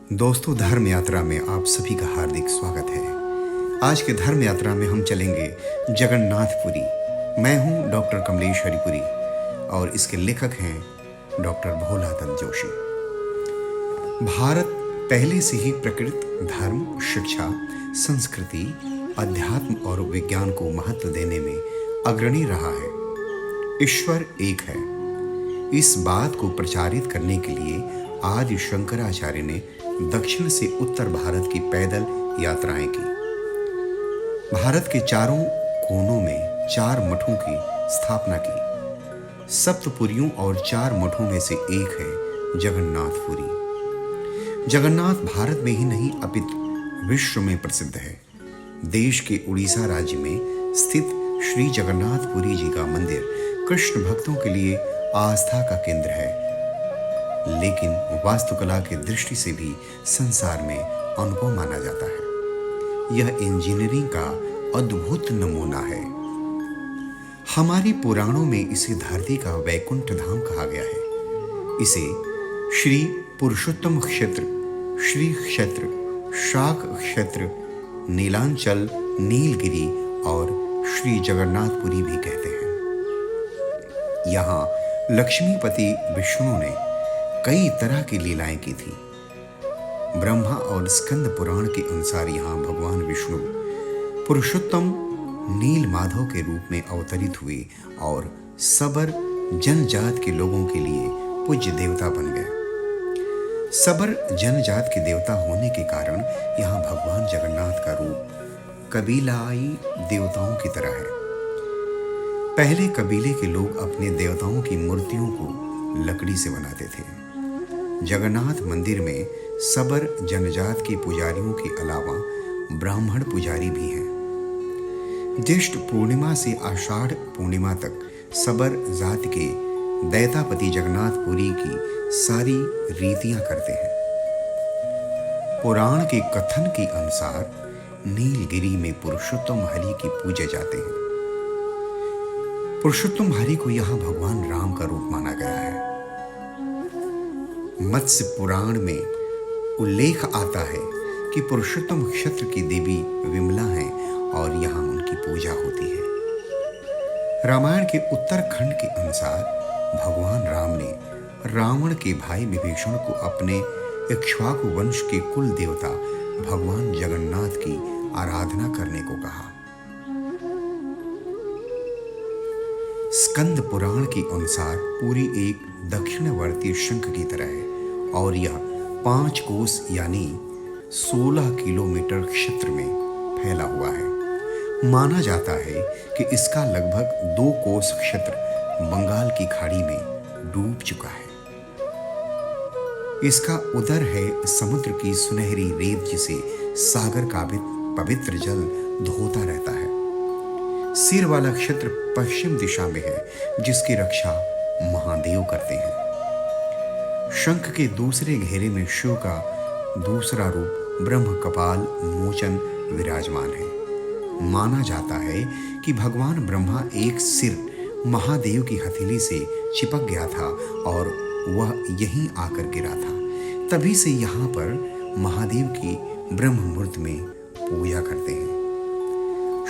दोस्तों, धर्म यात्रा में आप सभी का हार्दिक स्वागत है। आज के धर्म यात्रा में हम चलेंगे जगन्नाथपुरी। मैं हूं डॉक्टर कमलेश हरिपुरी और इसके लेखक हैं डॉक्टर भोलादत्त जोशी। भारत पहले से ही प्रकृति, धर्म, शिक्षा, संस्कृति, अध्यात्म और विज्ञान को महत्व देने में अग्रणी रहा है। ईश्वर एक है, इस बात को प्रचारित करने के लिए आदि शंकराचार्य ने दक्षिण से उत्तर भारत की पैदल यात्राएं की। भारत के चारों कोनों में 4 मठों की स्थापना की। सप्तपुरियों और 4 मठों में से एक है जगन्नाथपुरी। जगन्नाथ भारत में ही नहीं अपितु विश्व में प्रसिद्ध है। देश के उड़ीसा राज्य में स्थित श्री जगन्नाथपुरी जी का मंदिर कृष्ण भक्तों के लिए आस्था का केंद्र है, लेकिन वास्तुकला की दृष्टि से भी संसार में अनुभव माना जाता है। यह इंजीनियरिंग का अद्भुत नमूना है। हमारी पुराणों में इसे धरती का वैकुंठ धाम कहा गया है। इसे श्री पुरुषोत्तम क्षेत्र, श्री क्षेत्र, शाक क्षेत्र, नीलांचल, नीलगिरी और श्री जगन्नाथपुरी भी कहते हैं। यहाँ लक्ष्मीपति विष्णु ने कई तरह की लीलाएं की थी। ब्रह्मा और स्कंद पुराण के अनुसार यहाँ भगवान विष्णु पुरुषोत्तम नील माधव के रूप में अवतरित हुए और सबर जनजात के लोगों के लिए पूज्य देवता बन गए। सबर जनजात के देवता होने के कारण यहाँ भगवान जगन्नाथ का रूप कबीलाई देवताओं की तरह है। पहले कबीले के लोग अपने देवताओं की मूर्तियों को लकड़ी से बनाते थे। जगन्नाथ मंदिर में सबर जनजात के पुजारियों के अलावा ब्राह्मण पुजारी भी हैं। ज्येष्ठ पूर्णिमा से आषाढ़ पूर्णिमा तक सबर जात के दैतापति जगन्नाथपुरी की सारी रीतियां करते हैं। पुराण के कथन के अनुसार नीलगिरी में पुरुषोत्तम हरि की पूजे जाते हैं। पुरुषोत्तम हरि को यहाँ भगवान राम का रूप माना गया है। मत्स्य पुराण में उल्लेख आता है कि पुरुषोत्तम क्षेत्र की देवी विमला हैं और यहाँ उनकी पूजा होती है। रामायण के उत्तरखंड के अनुसार भगवान राम ने रावण के भाई विभीषण को अपने इक्ष्वाकु वंश के कुल देवता भगवान जगन्नाथ की आराधना करने को कहा। स्कंद पुराण के अनुसार पूरी एक दक्षिणवर्ती शंख की तरह है और यह 5 कोस यानी 16 किलोमीटर क्षेत्र में फैला हुआ है। माना जाता है कि इसका लगभग 2 कोस क्षेत्र बंगाल की खाड़ी में डूब चुका है। इसका उदर है समुद्र की सुनहरी रेत जिसे सागर का पवित्र जल धोता रहता है। सिर वाला क्षेत्र पश्चिम दिशा में है जिसकी रक्षा महादेव करते हैं। शंख के दूसरे घेरे में शिव का दूसरा रूप ब्रह्म कपाल मोचन विराजमान है। माना जाता है कि भगवान ब्रह्मा एक सिर महादेव की हथेली से चिपक गया था और वह यहीं आकर गिरा था। तभी से यहाँ पर महादेव की ब्रह्म मुहूर्त में पूजा करते हैं।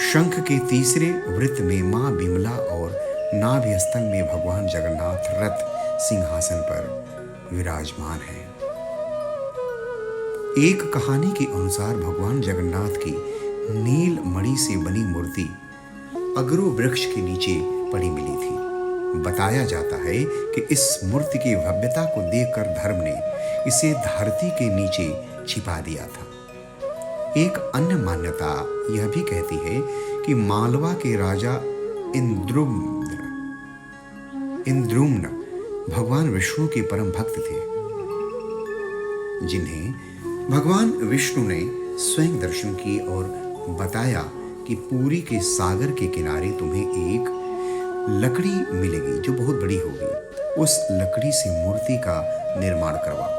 शंख के तीसरे वृत्त में मां बिमला और नाभि स्थल में भगवान जगन्नाथ रथ सिंहासन पर विराजमान है। एक कहानी के अनुसार भगवान जगन्नाथ की नील मणि से बनी मूर्ति अगरू वृक्ष के नीचे पड़ी मिली थी। बताया जाता है कि इस मूर्ति की भव्यता को देखकर धर्म ने इसे धरती के नीचे छिपा दिया था। एक अन्य मान्यता यह भी कहती है कि मालवा के राजा इंद्रुम्न भगवान विष्णु के परम भक्त थे, जिन्हें भगवान विष्णु ने स्वयं दर्शन किए और बताया कि पुरी के सागर के किनारे तुम्हें एक लकड़ी मिलेगी जो बहुत बड़ी होगी। उस लकड़ी से मूर्ति का निर्माण करवाओ।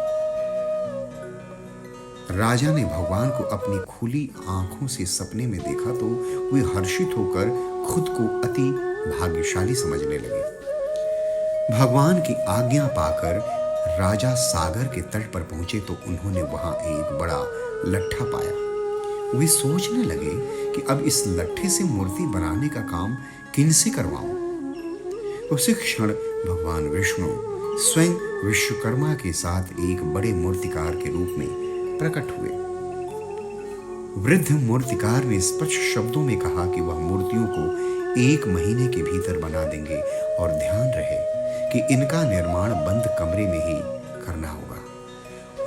राजा ने भगवान को अपनी खुली आंखों से सपने में देखा तो वे हर्षित होकर खुद को अति भाग्यशाली समझने लगे। भगवान की आज्ञा पाकर राजा सागर के तट पर पहुंचे तो उन्होंने वहां एक बड़ा लट्ठा पाया। वे सोचने लगे कि अब इस लट्ठे से मूर्ति बनाने का काम किनसे करवाऊं। उसी क्षण भगवान विष्णु स्वयं विश्वकर्मा के साथ एक बड़े मूर्तिकार के रूप में प्रकट हुए। वृद्ध मूर्तिकार ने स्पष्ट शब्दों में कहा कि वह मूर्तियों को 1 महीने के भीतर बना देंगे और ध्यान रहे कि इनका निर्माण बंद कमरे में ही करना होगा।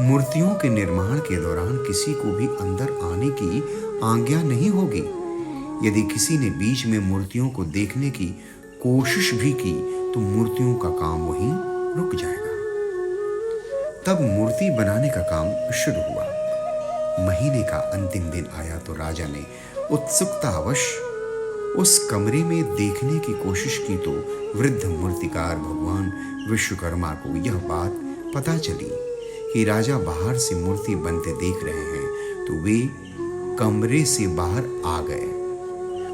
मूर्तियों के निर्माण के दौरान किसी को भी अंदर आने की आज्ञा नहीं होगी। यदि किसी ने बीच में मूर्तियों को देखने की कोशिश भी की तो मूर्तियों का काम वहीं रुक जाएगा। तब मूर्ति बनाने का काम शुरू हुआ। महीने का अंतिम दिन आया तो राजा ने उत्सुकतावश उस कमरे में देखने की कोशिश की तो वृद्ध मूर्तिकार भगवान विश्वकर्मा को यह बात पता चली कि राजा बाहर से मूर्ति बनते देख रहे हैं तो वे कमरे से बाहर आ गए।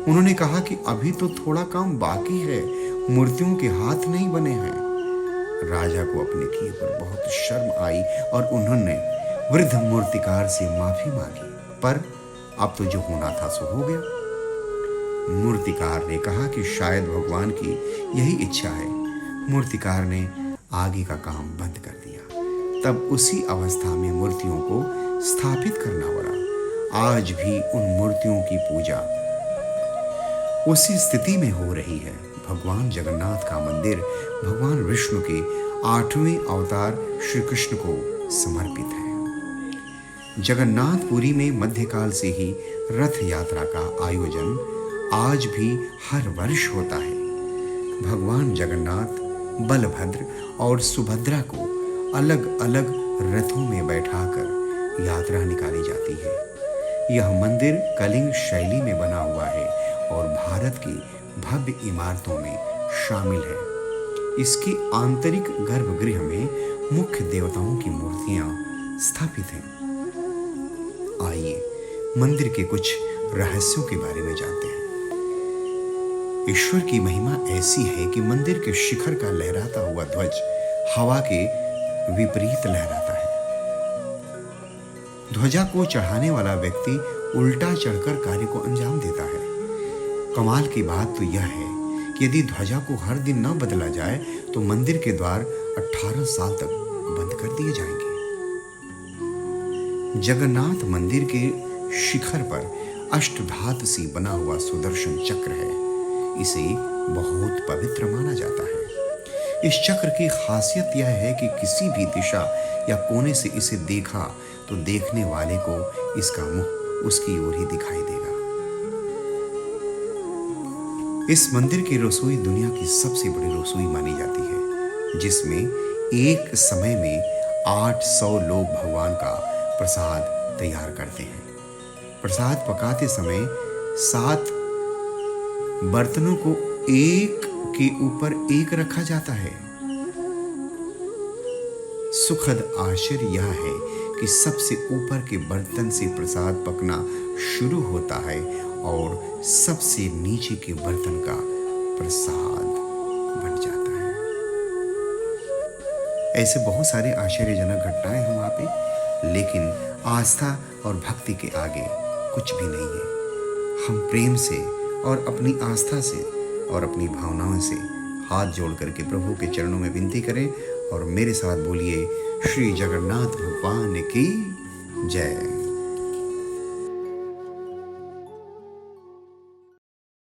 उन्होंने कहा कि अभी तो थोड़ा काम बाकी है, मूर्तियों के हाथ नहीं बने हैं। राजा को अपने किए पर बहुत शर्म आई और उन्होंने वृद्ध मूर्तिकार से माफी मांगी, पर अब तो जो होना था सो हो गया। मूर्तिकार ने कहा कि शायद भगवान की यही इच्छा है। मूर्तिकार ने आगे का काम बंद कर दिया। तब उसी अवस्था में मूर्तियों को स्थापित करना पड़ा। आज भी उन मूर्तियों की पूजा उसी स्थिति में हो रही है। भगवान जगन्नाथ का मंदिर भगवान विष्णु के 8वें अवतार श्री कृष्ण को समर्पित है। जगन्नाथपुरी में मध्यकाल से ही रथ यात्रा का आयोजन आज भी हर वर्ष होता है। भगवान जगन्नाथ, बलभद्र और सुभद्रा को अलग अलग रथों में बैठाकर यात्रा निकाली जाती है। यह मंदिर कलिंग शैली में बना हुआ है और भारत की भव्य इमारतों में शामिल है। इसके आंतरिक गर्भगृह में मुख्य देवताओं की मूर्तियां स्थापित हैं। आइए मंदिर के कुछ रहस्यों के बारे में जानते हैं। ईश्वर की महिमा ऐसी है कि मंदिर के शिखर का लहराता हुआ ध्वज हवा के विपरीत लहराता है। ध्वजा को चढ़ाने वाला व्यक्ति उल्टा चढ़कर कार्य को अंजाम देता है। कमाल की बात तो यह है कि यदि ध्वजा को हर दिन न बदला जाए तो मंदिर के द्वार 18 साल तक बंद कर दिए जाएंगे। जगन्नाथ मंदिर के शिखर पर अष्टधातु से बना हुआ सुदर्शन चक्र है। इसे बहुत पवित्र माना जाता है। इस चक्र की खासियत यह है कि किसी भी दिशा या कोने से इसे देखा तो देखने वाले को इसका मुंह उसकी ओर ही दिखाई देगा। इस मंदिर की रसोई दुनिया की सबसे बड़ी रसोई मानी जाती है, जिसमें एक समय में 800 लोग भगवान का प्रसाद तैयार करते हैं। प्रसाद पकाते समय 7 बर्तनों को एक के ऊपर एक रखा जाता है। सुखद आश्चर्य यह है कि सबसे ऊपर के बर्तन से प्रसाद पकना शुरू होता है और सबसे नीचे के बर्तन का प्रसाद बन जाता है। ऐसे बहुत सारे आश्चर्यजनक घटनाएं हैं वहां पे, लेकिन आस्था और भक्ति के आगे कुछ भी नहीं है। हम प्रेम से और अपनी आस्था से और अपनी भावनाओं से हाथ जोड़ करके प्रभु के चरणों में विनती करें और मेरे साथ बोलिए, श्री जगन्नाथ भगवान की जय।